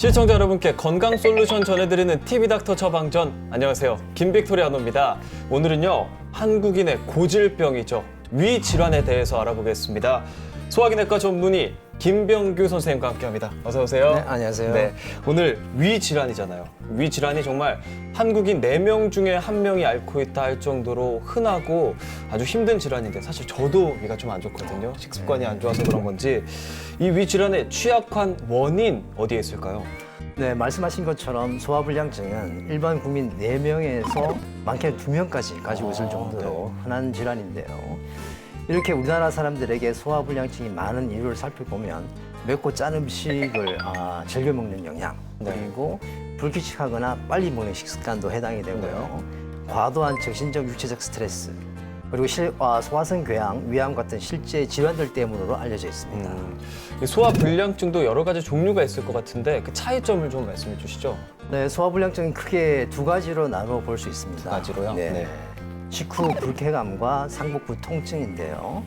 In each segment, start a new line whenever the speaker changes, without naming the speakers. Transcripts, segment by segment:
시청자 여러분께 건강 솔루션 전해드리는 TV닥터 처방전. 안녕하세요, 김빅토리아 노입니다. 오늘은요, 한국인의 고질병이죠, 위 질환에 대해서 알아보겠습니다. 소화기내과 전문의 김병규 선생님과 함께합니다. 어서 오세요.
네, 안녕하세요.
네, 오늘 위 질환이잖아요. 위 질환이 정말 한국인 4명 중에 1명이 앓고 있다 할 정도로 흔하고 아주 힘든 질환인데, 사실 저도 위가 좀 안 좋거든요. 식습관이 안 좋아서 그런 건지. 이 위 질환의 취약한 원인 어디에 있을까요?
네, 말씀하신 것처럼 소화불량증은 일반 국민 4명에서 많게는 2명까지 가지고 있을 정도로 흔한 질환인데요. 이렇게 우리나라 사람들에게 소화불량증이 많은 이유를 살펴보면 맵고 짠 음식을 즐겨 먹는 영양, 그리고 불규칙하거나 빨리 먹는 식습관도 해당이 되고요. 과도한 정신적, 육체적 스트레스, 그리고 소화성 궤양, 위암 같은 실제 질환들 때문으로 알려져 있습니다.
이 소화불량증도 여러 가지 종류가 있을 것 같은데 그 차이점을 좀 말씀해 주시죠.
네, 소화불량증은 크게 2가지로 나눠 볼 수 있습니다.
2가지로요?
네. 식후 불쾌감과 상복부 통증인데요.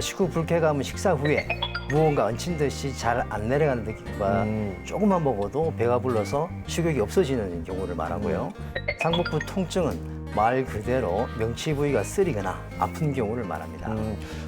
식후 불쾌감은 식사 후에 무언가 얹힌 듯이 잘 안 내려가는 느낌과 조금만 먹어도 배가 불러서 식욕이 없어지는 경우를 말하고요. 상복부 통증은 말 그대로 명치 부위가 쓰리거나 아픈 경우를 말합니다.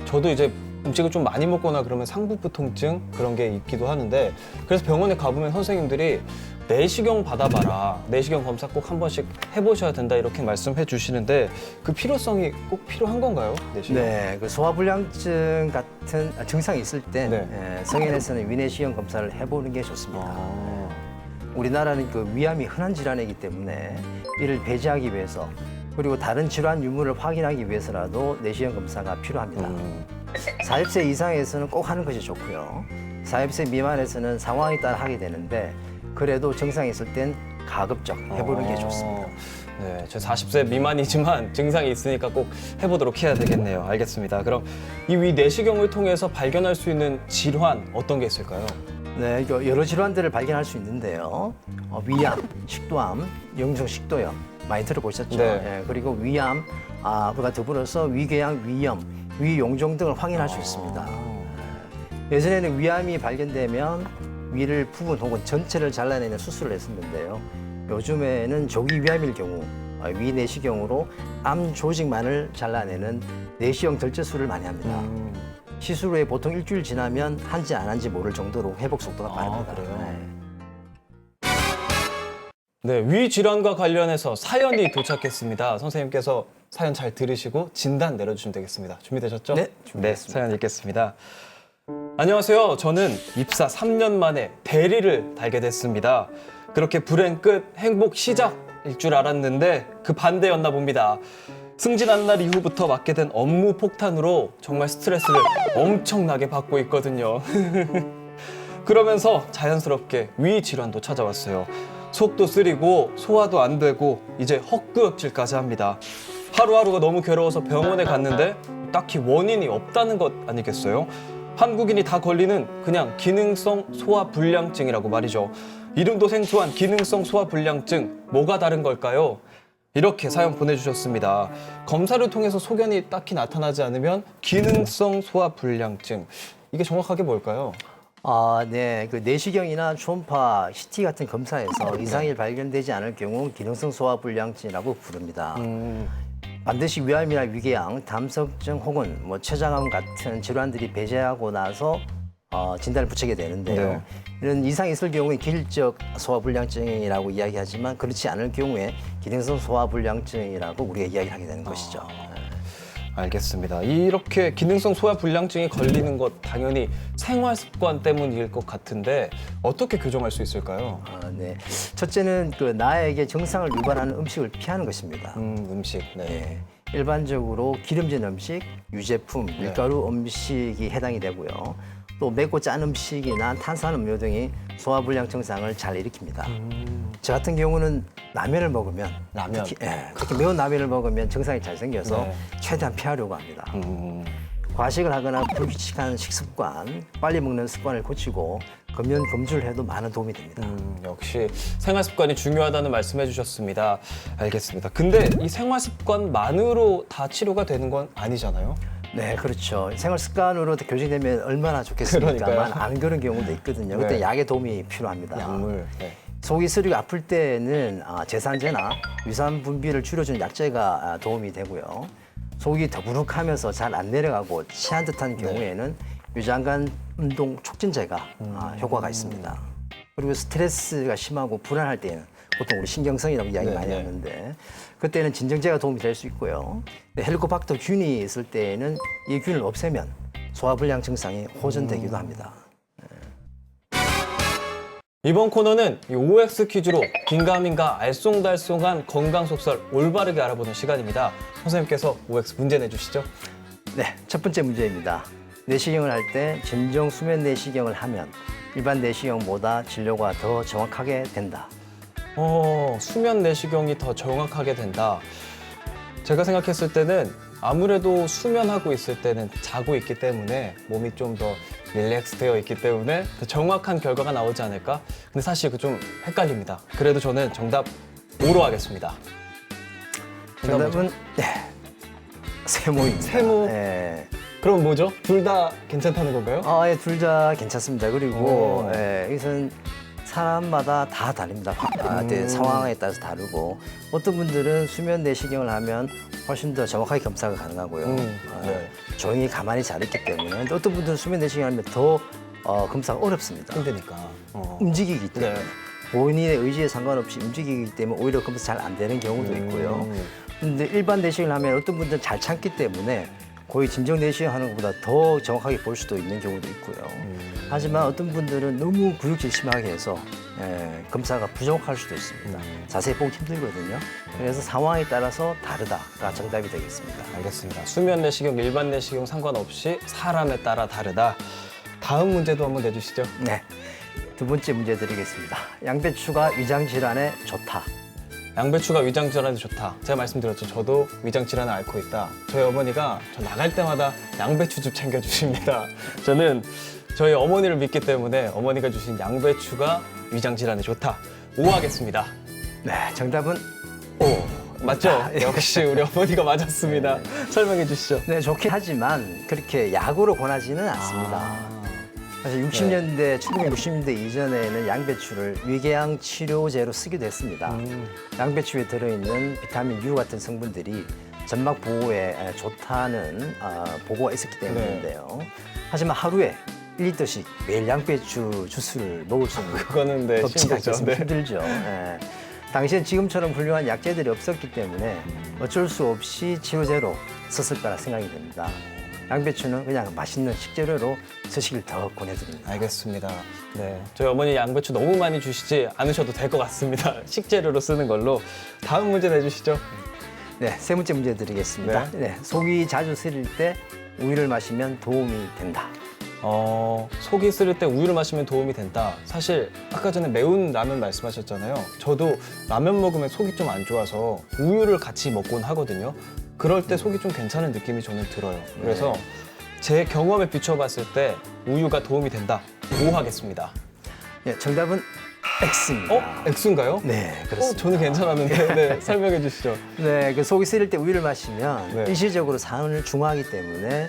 저도 이제 음식을 좀 많이 먹거나 그러면 상복부 통증 그런 게 있기도 하는데, 그래서 병원에 가보면 선생님들이 내시경 받아봐라, 내시경 검사 꼭 한 번씩 해보셔야 된다 이렇게 말씀해 주시는데, 그 필요성이 꼭 필요한 건가요? 내시경?
네, 그 소화불량증 같은 증상이 있을 때 성인에서는 위내시경 검사를 해보는 게 좋습니다. 우리나라는 그 위암이 흔한 질환이기 때문에 이를 배제하기 위해서, 그리고 다른 질환 유무를 확인하기 위해서라도 내시경 검사가 필요합니다. 40세 이상에서는 꼭 하는 것이 좋고요. 40세 미만에서는 상황에 따라 하게 되는데, 그래도 증상이 있을 땐 가급적 해보는 게 좋습니다.
네, 저 40세 미만이지만 증상이 있으니까 꼭 해보도록 해야 되겠네요. 알겠습니다. 그럼 이 위 내시경을 통해서 발견할 수 있는 질환 어떤 게 있을까요?
네, 여러 질환들을 발견할 수 있는데요. 위암, 식도암, 영종 식도염 많이 들어보셨죠?
네.
그리고 위암, 그와 더불어서 위궤양, 위염, 위용종 등을 확인할 수 있습니다. 예전에는 위암이 발견되면 위를 부분 혹은 전체를 잘라내는 수술을 했었는데요. 요즘에는 조기 위암일 경우 위 내시경으로 암 조직만을 잘라내는 내시경 절제술을 많이 합니다. 시술 후에 보통 일주일 지나면 한지 안 한지 모를 정도로 회복 속도가 빠릅니다.
그래요? 네, 위 질환과 관련해서 사연이 도착했습니다. 선생님께서 사연 잘 들으시고 진단 내려주시면 되겠습니다. 준비되셨죠?
네, 준비됐습니다.
사연 읽겠습니다. 안녕하세요. 저는 입사 3년 만에 대리를 달게 됐습니다. 그렇게 불행 끝, 행복 시작일 줄 알았는데 그 반대였나 봅니다. 승진한 날 이후부터 맞게 된 업무 폭탄으로 정말 스트레스를 엄청나게 받고 있거든요. 그러면서 자연스럽게 위 질환도 찾아왔어요. 속도 쓰리고 소화도 안 되고 이제 헛구역질까지 합니다. 하루하루가 너무 괴로워서 병원에 갔는데 딱히 원인이 없다는 것 아니겠어요? 한국인이 다 걸리는 그냥 기능성 소화불량증이라고 말이죠. 이름도 생소한 기능성 소화불량증, 뭐가 다른 걸까요? 이렇게 사연 보내주셨습니다. 검사를 통해서 소견이 딱히 나타나지 않으면 기능성 소화불량증, 이게 정확하게 뭘까요?
네, 그 내시경이나 초음파, CT 같은 검사에서 이상이 발견되지 않을 경우 기능성 소화불량증이라고 부릅니다. 반드시 위암이나 위궤양, 담석증 혹은 췌장암 같은 질환들이 배제하고 나서 진단을 붙이게 되는데요. 이런 이상이 있을 경우에 기일적 소화불량증이라고 이야기하지만, 그렇지 않을 경우에 기능성 소화불량증이라고 우리가 이야기하게 되는 것이죠.
알겠습니다. 이렇게 기능성 소화불량증이 걸리는 것 당연히 생활 습관 때문일 것 같은데 어떻게 교정할 수 있을까요?
네. 첫째는 나에게 정상을 유발하는 음식을 피하는 것입니다.
음식.
네. 일반적으로 기름진 음식, 유제품, 밀가루 음식이 해당이 되고요. 또 맵고 짠 음식이나 탄산음료 등이 소화불량 증상을 잘 일으킵니다. 저 같은 경우는 라면을 먹으면,
라면?
특히 매운 라면을 먹으면 증상이 잘 생겨서 최대한 피하려고 합니다. 과식을 하거나 불규칙한 식습관, 빨리 먹는 습관을 고치고 금연 금주를 해도 많은 도움이 됩니다.
역시 생활 습관이 중요하다는 말씀해 주셨습니다. 알겠습니다. 근데 이 생활 습관만으로 다 치료가 되는 건 아니잖아요?
네, 그렇죠. 생활 습관으로 교정되면 얼마나 좋겠습니까만
그러니까요.
안 그런 경우도 있거든요. 그때
네.
약의 도움이 필요합니다.
약물. 네.
속이 쓰리고 아플 때는 제산제나 위산 분비를 줄여주는 약제가 도움이 되고요. 속이 더부룩하면서 잘 안 내려가고 취한 듯한 경우에는 유장관 운동 촉진제가 효과가 있습니다. 그리고 스트레스가 심하고 불안할 때는 보통 우리 신경성이라고 이야기
네,
많이
네.
하는데 그때는 진정제가 도움이 될 수 있고요. 헬리코박터 균이 있을 때에는 이 균을 없애면 소화불량 증상이 호전되기도 합니다.
이번 코너는 이 OX 퀴즈로 긴가민가 알쏭달쏭한 건강 속설 올바르게 알아보는 시간입니다. 선생님께서 OX 문제 내주시죠.
네, 첫 번째 문제입니다. 내시경을 할 때 진정 수면 내시경을 하면 일반 내시경보다 진료가 더 정확하게 된다.
수면 내시경이 더 정확하게 된다. 제가 생각했을 때는 아무래도 수면하고 있을 때는 자고 있기 때문에 몸이 좀 더 릴렉스 되어 있기 때문에 더 정확한 결과가 나오지 않을까? 근데 사실 그 좀 헷갈립니다. 그래도 저는 정답 5로 하겠습니다.
정답은 세모입니다.
세모.
네.
그럼 뭐죠? 둘 다 괜찮다는 건가요?
예, 둘 다 괜찮습니다. 그리고
오.
이것은 사람마다 다 다릅니다. 상황에 따라서 다르고 어떤 분들은 수면 내시경을 하면 훨씬 더 정확하게 검사가 가능하고요.
네.
조용히 가만히 잘 있기 때문에 근데 어떤 분들은 수면 내시경을 하면 더 검사가 어렵습니다.
힘드니까.
움직이기 때문에
네.
본인의 의지에 상관없이 움직이기 때문에 오히려 검사 잘 안 되는 경우도 있고요.
음.
근데 일반 내시경을 하면 어떤 분들은 잘 참기 때문에 거의 진정 내시경 하는 것보다 더 정확하게 볼 수도 있는 경우도 있고요. 하지만 어떤 분들은 너무 구역질 심하게 해서 검사가 부족할 수도 있습니다. 자세히 보기 힘들거든요. 그래서 상황에 따라서 다르다가 정답이 되겠습니다.
알겠습니다. 수면 내시경, 일반 내시경 상관없이 사람에 따라 다르다. 다음 문제도 한번 내주시죠.
네, 두 번째 문제 드리겠습니다. 양배추가 위장 질환에 좋다.
양배추가 위장 질환에 좋다. 제가 말씀드렸죠. 저도 위장 질환을 앓고 있다. 저희 어머니가 저 나갈 때마다 양배추즙 챙겨주십니다. 저는 저희 어머니를 믿기 때문에 어머니가 주신 양배추가 위장 질환에 좋다. 5 하겠습니다.
네, 정답은
맞죠?
예.
역시 우리 어머니가 맞았습니다. 설명해 주시죠.
네, 좋긴 하지만 그렇게 약으로 권하지는 않습니다. 사실 60년대, 1960년대 이전에는 양배추를 위궤양 치료제로 쓰기도 했습니다. 양배추에 들어있는 비타민 U 같은 성분들이 점막 보호에 좋다는 보고가 있었기 때문인데요. 하지만 하루에 1리터씩 매일 양배추 주스를 먹을 수는
그거는 네,
없지
힘들죠.
않겠습니까?
네.
힘들죠. 예. 당시엔 지금처럼 훌륭한 약제들이 없었기 때문에 어쩔 수 없이 치료제로 썼을 거라 생각이 됩니다. 양배추는 그냥 맛있는 식재료로 쓰시길 더 권해드립니다.
알겠습니다. 네, 저희 어머니 양배추 너무 많이 주시지 않으셔도 될 것 같습니다. 식재료로 쓰는 걸로. 다음 문제 내주시죠.
네, 세 번째 문제 드리겠습니다. 네, 속이 자주 쓰릴 때 우유를 마시면 도움이 된다.
속이 쓰릴 때 우유를 마시면 도움이 된다. 사실 아까 전에 매운 라면 말씀하셨잖아요. 저도 라면 먹으면 속이 좀 안 좋아서 우유를 같이 먹곤 하거든요. 그럴 때 속이 좀 괜찮은 느낌이 저는 들어요. 그래서 제 경험에 비춰봤을 때 우유가 도움이 된다. 5 하겠습니다.
네, 정답은 X입니다.
X인가요?
네, 그렇습니다.
저는 괜찮았는데 네, 설명해 주시죠.
네, 그 속이 쓰릴 때 우유를 마시면
네.
일시적으로 산을 중화하기 때문에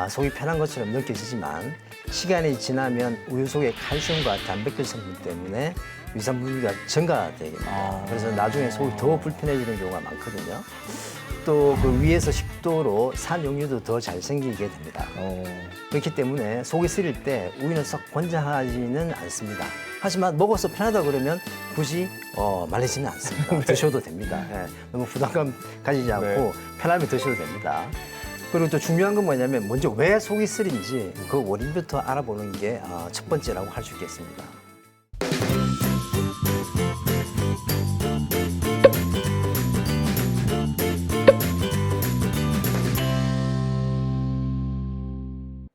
속이 편한 것처럼 느껴지지만 시간이 지나면 우유 속의 칼슘과 단백질 성분 때문에 위산 분비가 증가됩니다. 그래서 나중에 속이 더 불편해지는 경우가 많거든요. 또 그 위에서 식도로 산 용류도 더 잘 생기게 됩니다. 그렇기 때문에 속이 쓰릴 때 우유는 썩 권장하지는 않습니다. 하지만 먹어서 편하다 그러면 굳이 말리지는 않습니다. 드셔도 됩니다. 예, 너무 부담감 가지지 않고
네.
편하게 드셔도 됩니다. 그리고 또 중요한 건 뭐냐면 먼저 왜 속이 쓰린지 그 원인부터 알아보는 게 첫 번째라고 할 수 있겠습니다.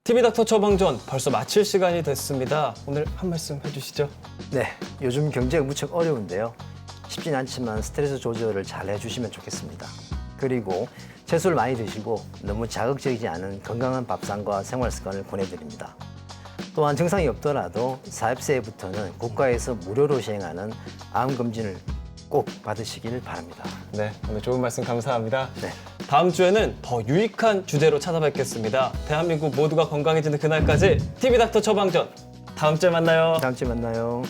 TV닥터 처방전 벌써 마칠 시간이 됐습니다. 오늘 한 말씀 해주시죠.
네, 요즘 경제가 무척 어려운데요. 쉽진 않지만 스트레스 조절을 잘 해주시면 좋겠습니다. 그리고 채소를 많이 드시고 너무 자극적이지 않은 건강한 밥상과 생활 습관을 권해드립니다. 또한 증상이 없더라도 40세부터는 국가에서 무료로 시행하는 암 검진을 꼭 받으시길 바랍니다.
네, 오늘 좋은 말씀 감사합니다.
네.
다음 주에는 더 유익한 주제로 찾아뵙겠습니다. 대한민국 모두가 건강해지는 그날까지 TV닥터 처방전 다음 주에 만나요.
다음 주에 만나요.